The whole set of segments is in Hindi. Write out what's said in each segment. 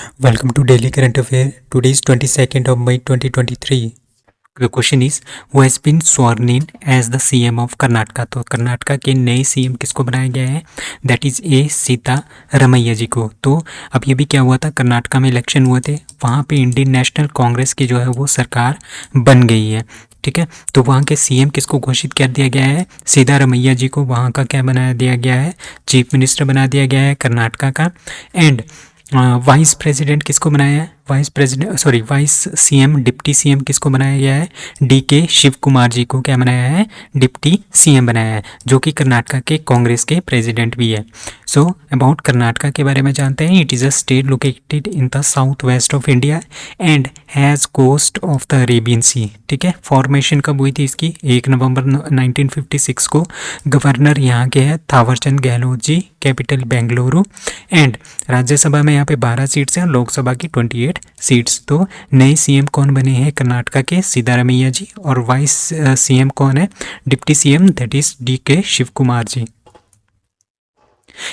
Welcome to Daily Current Affair. Today is 22nd of May 2023. The question is, who has been sworn in as the CM of Karnataka? तो कर्नाटका के नए सीएम किसको बनाया गया है? That is a Sita Ramaiah ji को। तो अभी अभी क्या हुआ था, कर्नाटका में इलेक्शन हुए थे, वहाँ पे इंडियन नेशनल कांग्रेस की जो है वो सरकार बन गई है। ठीक है, तो वहाँ के सीएम किसको घोषित कर दिया गया है? सीता रमैया जी को वहाँ का क्या बना दिया गया है? चीफ मिनिस्टर बना दिया गया है कर्नाटका का। एंड वाइस प्रेसिडेंट किसको बनाया है? वाइस सीएम, डिप्टी सीएम किसको बनाया गया है? डीके शिव कुमार जी को क्या बनाया है? डिप्टी सीएम बनाया है, जो कि कर्नाटका के कांग्रेस के प्रेसिडेंट भी है। सो अबाउट कर्नाटका के बारे में जानते हैं। It is a state located in the south west of India and has coast of the Arabian sea. ठीक है, फॉर्मेशन कब हुई थी इसकी? 1 नवंबर 1956 को। गवर्नर यहाँ के हैं थावरचंद गहलोत जी, कैपिटल बेंगलुरु। एंड राज्यसभा में यहाँ पे 12 सीट्स हैं और लोकसभा की 28 सीट्स। तो नए सीएम कौन बने हैं कर्नाटका के? सिद्धारमैया जी। और वाइस सीएम कौन है? Deputy CM, that is D K Shivakumar ji.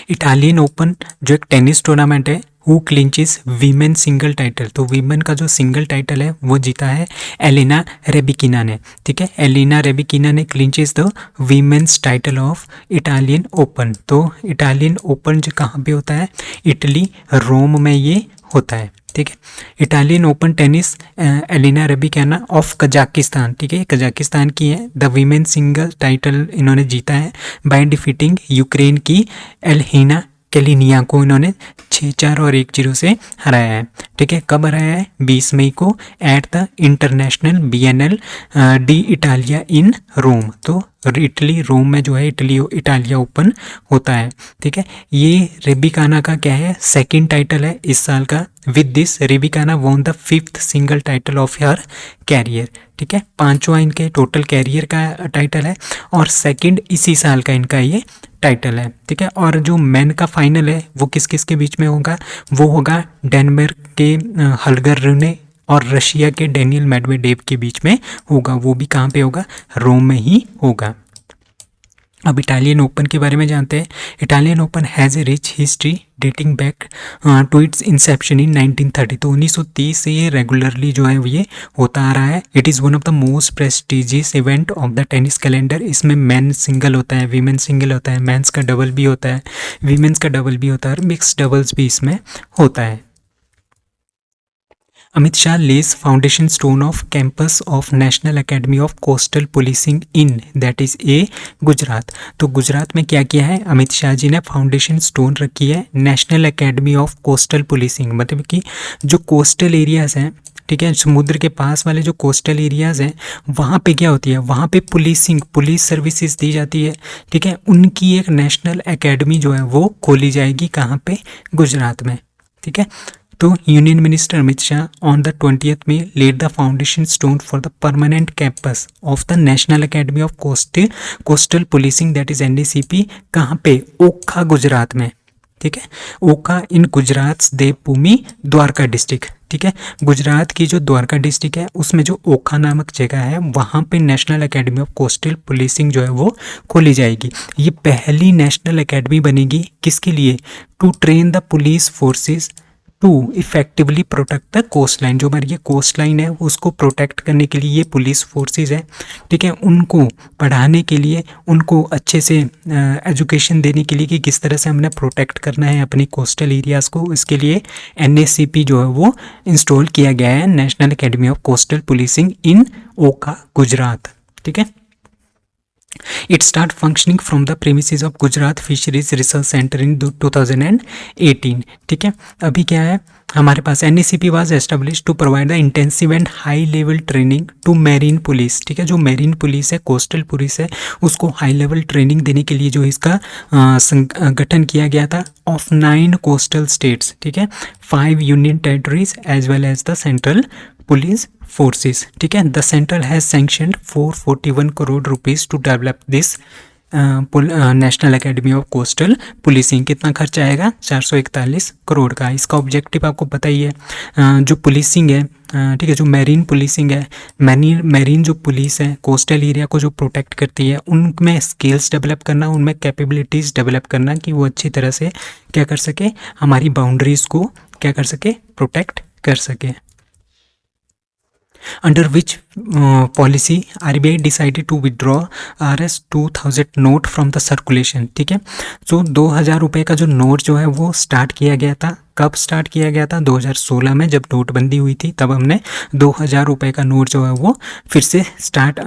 Italian Open जो एक टेनिस टूर्नामेंट है, who clinches women single title? तो वीमेन का जो सिंगल टाइटल है वो जीता है एलिना रेबिकिना ने। ठीक है, एलिना रेबिकिना ने clinches the women's title of Italian Open. तो इटालियन ओपन जो कहाँ पे होता है? इटली, रोम में ये होता है। ठीक है, Italian Open tennis Elena Rybakina of Kazakhstan, ठीक है, कजाकिस्तान की है। द वीमेन सिंगल टाइटल इन्होंने जीता है बाय डिफीटिंग यूक्रेन की एल्हिना कैलिनिया को इन्होंने 6-4 और 1-0 से हराया है। ठीक है, कब हराया है? 20 मई को at the international BNL di Italia in Rome. तो इटली, रोम में जो है इटालिया ओपन होता है। ठीक है, ये रेबिकाना का क्या है? सेकंड टाइटल है इस साल का। With this Rybakina won the 5th single title of her career. ठीक है, 5वां इनके टोटल कैरियर का टाइटल है और सेकंड इसी साल का इनका ये टाइटल है। ठीक है, और जो मेन का फाइनल है वो किस किस के बीच में होगा? वो होगा डेनमार्क के हल्गर रूने और रशिया के डेनियल मेडवेडेव के बीच में होगा। वो भी कहाँ पे होगा? रोम में ही होगा। अब इटालियन ओपन के बारे में जानते हैं। Italian Open has a rich history dating back to its inception in 1930। तो 1930 से ये रेगुलरली जो है ये होता आ रहा है। It is one of the most prestigious event of the tennis calendar. इसमें मेन सिंगल होता है, वीमेन सिंगल होता है, मेंस का डबल भी होता है, वीमेंस का डबल भी होता है और मिक्स डबल्स भी इसमें होता है। Amit Shah less foundation stone off campus of national academy of coastal policing in, that is ए गुजरात। तो गुजरात में क्या किया है? अमित शाह जी ने फाउंडेशन स्टोन रखी है national academy of coastal policing. मतलब कि जो कोस्टल एरियाज हैं, ठीक है, समुद्र के पास वाले जो कोस्टल एरियाज हैं, वहाँ पे क्या होती है? वहाँ पे पुलिस सर्विसेज दी जाती है। ठीक है, उनकी एक नेशनल एकेडमी जो है वो खोली जाएगी। कहाँ पे? गुजरात में। ठीक है, तो union minister Amit Shah on the 20th में laid the foundation stone for the permanent campus of the national academy of coastal policing, that is NACP। कहाँ पे? ओखा, गुजरात में। ठीक है, ओखा इन गुजरात देवभूमि द्वारका डिस्ट्रिक्ट। ठीक है, गुजरात की जो द्वारका डिस्ट्रिक्ट है उसमें जो ओखा नामक जगह है वहाँ पे national academy of coastal policing जो है वो खोली जाएगी। ये पहली नेशनल एकेडमी बनेगी किसके लिए? To train the police forces to effectively protect the coastline. जो हमारी ये कोस्ट लाइन है उसको प्रोटेक्ट करने के लिए ये पुलिस फोर्सेस है। ठीक है, उनको पढ़ाने के लिए, उनको अच्छे से एजुकेशन देने के लिए कि किस तरह से हमने प्रोटेक्ट करना है अपनी कोस्टल एरियाज़ को, इसके लिए NACP जो है वो इंस्टॉल किया गया है, national academy of coastal policing in Okha, Gujarat. ठीक है, It start functioning from the premises of Gujarat Fisheries Research Center in 2018। ठीक है, अभी क्या है हमारे पास? NACP was established to provide the intensive and high level training to marine police। ठीक है, जो मेरीन पुलिस है, कोस्टल पुलिस है, उसको हाई लेवल ट्रेनिंग देने के लिए जो इसका गठन किया गया था ऑफ 9 कोस्टल स्टेट्स। ठीक है, 5 union territories as well as the central police forces. ठीक है, the central has sanctioned 441 crore rupees to develop this national academy of coastal policing. कितना खर्च आएगा? 441 करोड़ का। इसका ऑब्जेक्टिव आपको पता ही है। जो पुलिसिंग है, ठीक है, जो मैरीन पुलिसिंग है, मैरीन जो पुलिस है कोस्टल एरिया को जो प्रोटेक्ट करती है, उनमें स्किल्स डेवलप करना, उनमें कैपेबिलिटीज़ डेवलप करना कि वो अच्छी तरह से क्या कर सके, हमारी बाउंड्रीज़ को क्या कर सके, प्रोटेक्ट कर सके। Under which policy RBI decided to withdraw RS 2000 note from the circulation. ठीक है, तो 2000 रुपये का जो नोट जो है वो स्टार्ट किया गया था। कब स्टार्ट किया गया था? 2016 में, जब नोटबंदी हुई थी तब हमने 2000 रुपये का नोट जो है वो फिर से स्टार्ट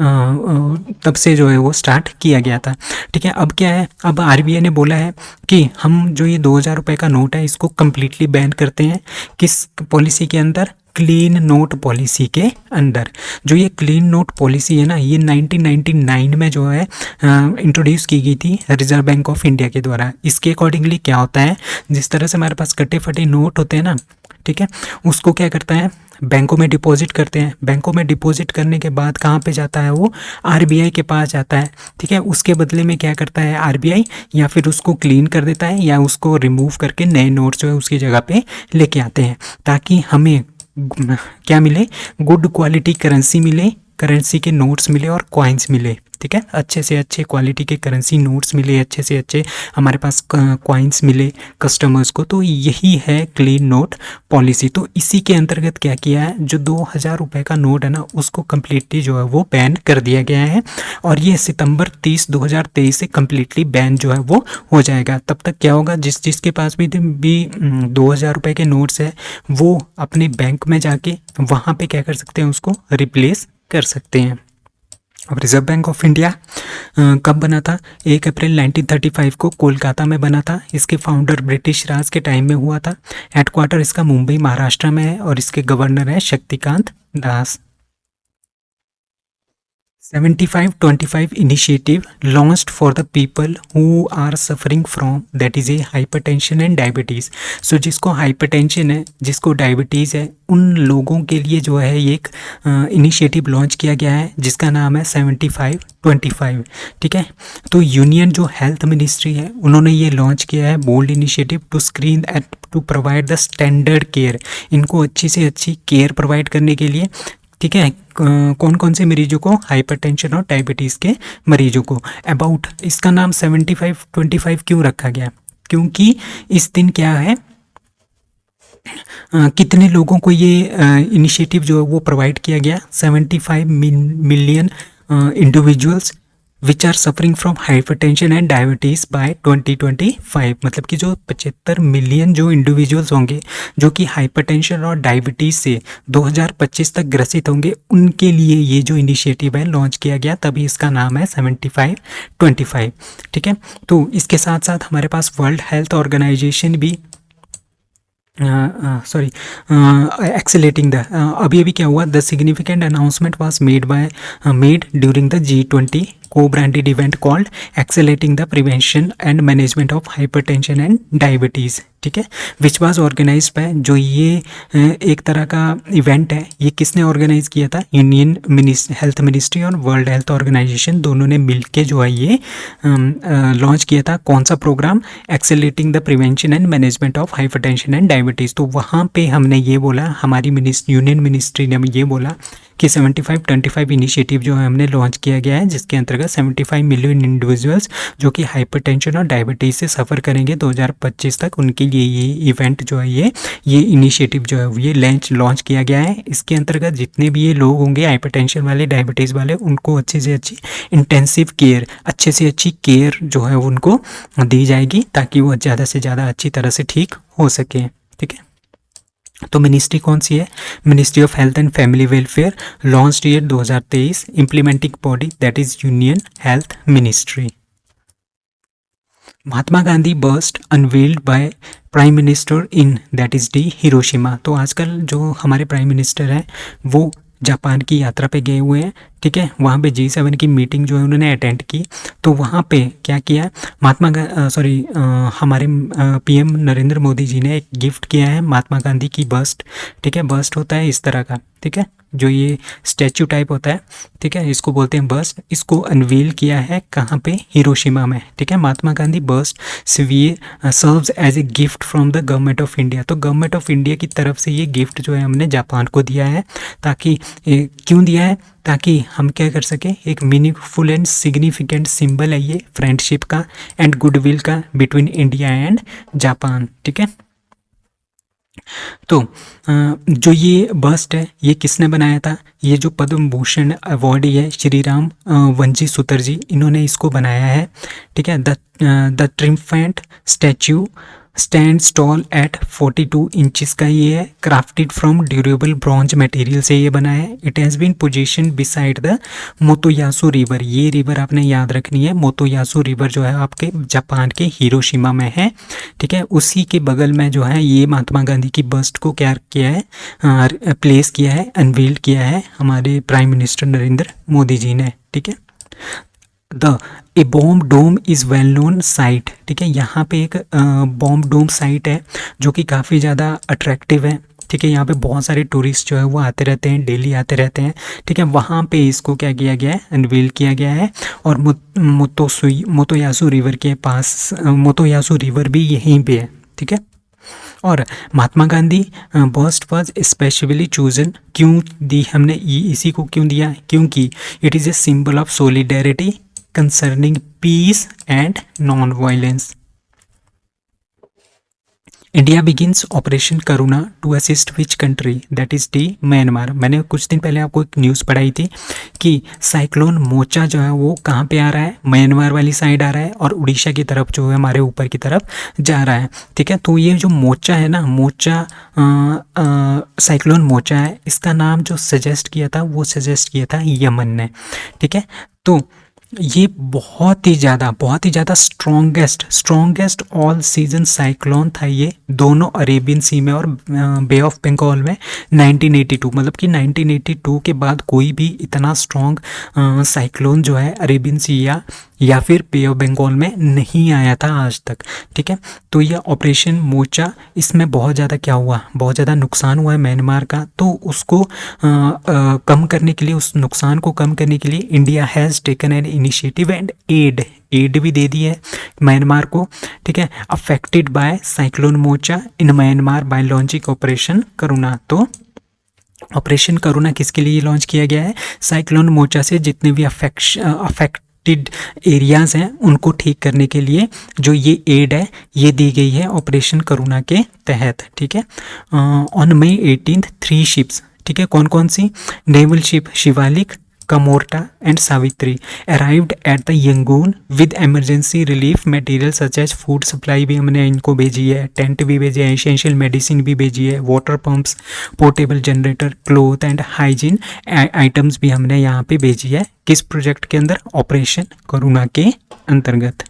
तब से जो है वो स्टार्ट किया गया था। ठीक है, अब क्या है, अब आरबीआई ने बोला है कि हम जो ये 2000 रुपये का नोट है इसको कम्प्लीटली बैन करते हैं। किस पॉलिसी के अंदर? क्लीन नोट पॉलिसी के अंदर। जो ये क्लीन नोट पॉलिसी है ना, ये 1999 में जो है इंट्रोड्यूस की गई थी रिजर्व बैंक ऑफ इंडिया के द्वारा। इसके अकॉर्डिंगली क्या होता है, जिस तरह से हमारे पास कटे फटे नोट होते हैं ना, ठीक है, उसको क्या करता है, बैंकों में डिपॉजिट करते हैं। बैंकों में डिपॉजिट करने के बाद कहाँ पे जाता है वो? आरबीआई के पास जाता है। ठीक है, उसके बदले में क्या करता है आरबीआई, या फिर उसको क्लीन कर देता है या उसको रिमूव करके नए नोट जो है उसकी जगह पे लेके आते हैं, ताकि हमें क्या मिले, गुड क्वालिटी करेंसी मिले, करेंसी के नोट्स मिले और कॉइन्स मिले। ठीक है, अच्छे से अच्छे क्वालिटी के करेंसी नोट्स मिले, अच्छे से अच्छे हमारे पास कॉइन्स मिले कस्टमर्स को। तो यही है क्लीन नोट पॉलिसी। तो इसी के अंतर्गत क्या किया है, जो 2000 रुपये का नोट है ना उसको कम्प्लीटली जो है वो बैन कर दिया गया है, और ये सितंबर 30, 2023 से कम्प्लीटली बैन जो है वो हो जाएगा। तब तक क्या होगा, जिसके पास भी 2000 रुपये के नोट्स है वो अपने बैंक में जाके वहाँ पे क्या कर सकते हैं, उसको रिप्लेस कर सकते हैं। अब रिजर्व बैंक ऑफ इंडिया कब बना था? 1 अप्रैल 1935 को कोलकाता में बना था। इसके फाउंडर ब्रिटिश राज के टाइम में हुआ था। हेडक्वार्टर इसका मुंबई महाराष्ट्र में है और इसके गवर्नर है Shaktikanta Das. 75-25 initiative launched for the people who are suffering from that is a hypertension and diabetes। so जिसको हाइपरटेंशन है, जिसको डायबिटीज़ है, उन लोगों के लिए जो है एक इनिशिएटिव लॉन्च किया गया है जिसका नाम है 75-25। ठीक है, तो यूनियन जो हेल्थ मिनिस्ट्री है उन्होंने ये लॉन्च किया है bold initiative to screen and to provide the standard care. इनको अच्छी से अच्छी केयर प्रोवाइड करने के लिए, ठीक है, कौन कौन से मरीजों को? हाइपरटेंशन और डायबिटीज़ के मरीजों को। अबाउट इसका नाम 75-25 क्यों रखा गया? क्योंकि इस दिन क्या है, कितने लोगों को ये इनिशिएटिव जो है वो प्रोवाइड किया गया? 75 million individuals which are suffering from hypertension and diabetes by 2025। मतलब कि जो 75 मिलियन जो इंडिविजुअल्स होंगे जो कि हाइपरटेंशन और डायबिटीज़ से 2025 तक ग्रसित होंगे, उनके लिए ये जो इनिशिएटिव है लॉन्च किया गया, तभी इसका नाम है 75-25। ठीक है, तो इसके साथ साथ हमारे पास वर्ल्ड हेल्थ ऑर्गेनाइजेशन भी एक्सेलेटिंग द अभी क्या हुआ, the significant announcement was made during the G20 co-branded event called Accelerating the Prevention and Management of Hypertension and Diabetes। ठीक है, विच वाज ऑर्गेनाइज बाय, जो ये एक तरह का इवेंट है, ये किसने ऑर्गेनाइज किया था? यूनियन हेल्थ मिनिस्ट्री और वर्ल्ड हेल्थ ऑर्गेनाइजेशन दोनों ने मिलके जो है ये लॉन्च किया था। कौन सा program? Accelerating the prevention and management of hypertension and diabetes. तो वहाँ पे हमने ये बोला, हमारी यूनियन मिनिस्ट्री ने ये बोला कि 75-25 इनिशिएटिव जो है हमने लॉन्च किया गया है, जिसके अंतर्गत 75 मिलियन इंडिविजुअल्स जो कि हाइपरटेंशन और डायबिटीज़ से सफ़र करेंगे 2025 तक, उनके लिए ये इवेंट जो है ये इनिशिएटिव जो है ये लॉन्च किया गया है। इसके अंतर्गत जितने भी ये लोग होंगे हाइपरटेंशन वाले, डायबिटीज़ वाले, उनको अच्छी से अच्छी इंटेंसिव केयर, अच्छे से अच्छी केयर जो है उनको दी जाएगी, ताकि वो ज़्यादा से ज़्यादा अच्छी तरह से ठीक हो सके। ठीक है, तो मिनिस्ट्री कौन सी है? Ministry of health and family welfare, launched year 2023। Implementing body that is union health ministry. Mahatma Gandhi bust unveiled by prime minister in that is the Hiroshima. तो आजकल जो हमारे प्राइम मिनिस्टर हैं वो जापान की यात्रा पे गए हुए हैं। ठीक है, वहाँ पे G7 की मीटिंग जो है उन्होंने अटेंड की। तो वहाँ पे क्या किया, हमारे PM नरेंद्र मोदी जी ने एक गिफ्ट किया है महात्मा गांधी की बस्ट। ठीक है, बस्ट होता है इस तरह का, ठीक है, जो ये स्टैचू टाइप होता है, ठीक है, इसको बोलते हैं बस्ट। इसको अनवील किया है कहाँ पे? हिरोशिमा में। ठीक है, Mahatma Gandhi bust serves as a gift from the government of India. तो गवर्नमेंट ऑफ इंडिया की तरफ से ये गिफ्ट जो है हमने जापान को दिया है, ताकि क्यों दिया है? ताकि हम क्या कर सके, एक मीनिंगफुल एंड सिग्निफिकेंट सिंबल है ये फ्रेंडशिप का एंड गुडविल का बिटवीन इंडिया एंड जापान। ठीक है, तो जो ये बस्ट है ये किसने बनाया था? ये जो पद्म भूषण अवॉर्डी है श्री राम वंशी सुतर जी, इन्होंने इसको बनाया है। ठीक है। The triumphant statue stands tall at 42 inches का ये है, crafted from durable bronze material से ये बना है। It has been position beside the Motoyasu river. ये रिवर आपने याद रखनी है, मोतोयासु रिवर जो है आपके जापान के हिरोशिमा में है। ठीक है। उसी के बगल में जो है ये महात्मा गांधी की बस्ट को क्या किया है, प्लेस किया है, अनवील्ड किया है हमारे प्राइम मिनिस्टर नरेंद्र मोदी जी ने। ठीक है। The A bomb dome is well known site. ठीक है। यहाँ पे एक बॉम्ब डोम साइट है जो कि काफ़ी ज़्यादा अट्रैक्टिव है। ठीक है। यहाँ पे बहुत सारे टूरिस्ट जो है वो आते रहते हैं, डेली आते रहते हैं। ठीक है। वहाँ पे इसको क्या किया गया है, अनवील किया गया है। और मोतोयासु रिवर के पास, मोतोयासु रिवर भी यहीं पे है। ठीक है। और Mahatma Gandhi bust was specially chosen, क्यों दी हमने इसी को क्यों दिया? क्योंकि it is a symbol of solidarity concerning peace and non violence. India begins operation Karuna to assist which country? That is the Myanmar. मैंने कुछ दिन पहले आपको एक न्यूज़ पढ़ाई थी कि साइक्लोन मोचा जो है वो कहाँ पे आ रहा है, म्यांमार वाली साइड आ रहा है और उड़ीसा की तरफ जो है हमारे ऊपर की तरफ जा रहा है। ठीक है। तो ये जो मोचा है ना, मोचा साइक्लोन मोचा है, इसका नाम जो सजेस्ट किया था वो सजेस्ट किया था यमन ने। ठीक है। तो ये बहुत ही ज़्यादा स्ट्रॉन्गेस्ट ऑल सीजन साइक्लोन था ये, दोनों अरेबियन सी में और बे ऑफ बंगाल में 1982, मतलब कि 1982 के बाद कोई भी इतना स्ट्रॉन्ग साइक्लोन जो है अरेबियन सी या फिर बे ऑफ बंगाल में नहीं आया था आज तक। ठीक है। तो ये ऑपरेशन मोचा, इसमें बहुत ज़्यादा क्या हुआ, बहुत ज़्यादा नुकसान हुआ है म्यांमार का। तो उसको कम करने के लिए, उस नुकसान को कम करने के लिए India has taken an initiative and aid भी दे दी है म्यांमार को। ठीक है। Affected by cyclone Mocha in Myanmar by launching operation Karuna. तो ऑपरेशन करुणा किसके लिए लॉन्च किया गया है? साइक्लोन मोचा से जितने भी अफेक्टेड एरियाज़ हैं उनको ठीक करने के लिए जो ये एड है ये दी गई है ऑपरेशन करुणा के तहत। ठीक है। ऑन मई 18 3 शिप्स, ठीक है, कौन कौन सी? Naval ship Shivalik, Kamorta and Savitri arrived at the Yangon with emergency relief material such as food supply भी हमने इनको भेजी है, टेंट भी भेजे हैं, एसेंशियल मेडिसिन भी भेजी है, water pumps, portable generator, cloth and hygiene items भी हमने यहाँ पे भेजी है। किस प्रोजेक्ट के अंदर? ऑपरेशन करुणा के अंतर्गत।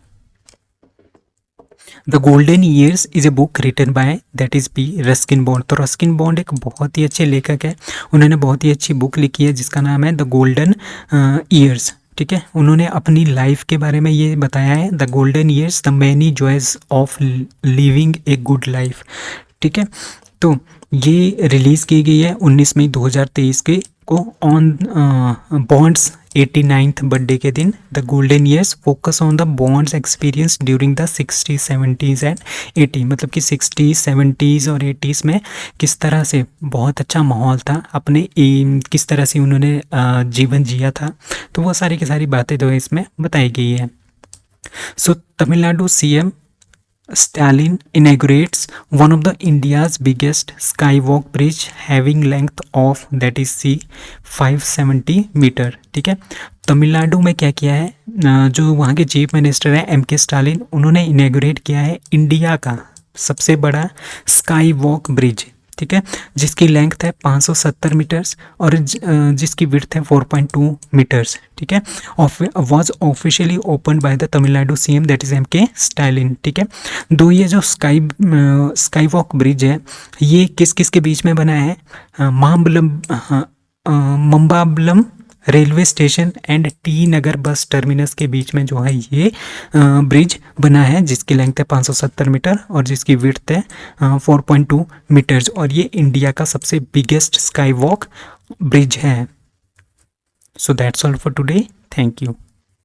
The golden years is a book written by that is P Ruskin Bond. तो रस्किन बॉन्ड एक बहुत ही अच्छे लेखक है, उन्होंने बहुत ही अच्छी बुक लिखी है जिसका नाम है द गोल्डन ईयर्स। ठीक है। उन्होंने अपनी लाइफ के बारे में ये बताया है, the golden years the many joys of living a good life. ठीक है। तो ये रिलीज़ की गई है 19 मई 2023 के को ऑन बॉन्ड्स 89th बर्थडे के दिन। The golden years focus on the bonds experience during the 60s 70s and 80, मतलब कि 60s 70s और 80s में किस तरह से बहुत अच्छा माहौल था, अपने किस तरह से उन्होंने जीवन जिया था। तो वो सारी की सारी बातें जो है इसमें बताई गई है। सो Tamil Nadu CM Stalin inaugurates one of the India's biggest skywalk bridge having length of that is 570 metre. ठीक है। तमिलनाडु में क्या किया है, जो वहाँ के चीफ मिनिस्टर हैं MK स्टालिन, उन्होंने इनेगोरेट किया है इंडिया का सबसे बड़ा स्काई वॉक ब्रिज। ठीक है। जिसकी लेंथ है 570 मीटर्स और जिसकी विड्थ है 4.2 मीटर्स। ठीक है। Was officially open by the Tamil Nadu CM that is MK Stalin. ठीक है। दो ये जो स्काई वॉक ब्रिज है ये किस किस के बीच में बना है? Mambalam railway station and T Nagar bus terminus के बीच में जो है ये ब्रिज बना है, जिसकी लेंथ है 570 मीटर और जिसकी विड्थ है 4.2 मीटर्स, और ये इंडिया का सबसे बिगेस्ट स्काई वॉक ब्रिज है। So that's all for today. Thank you.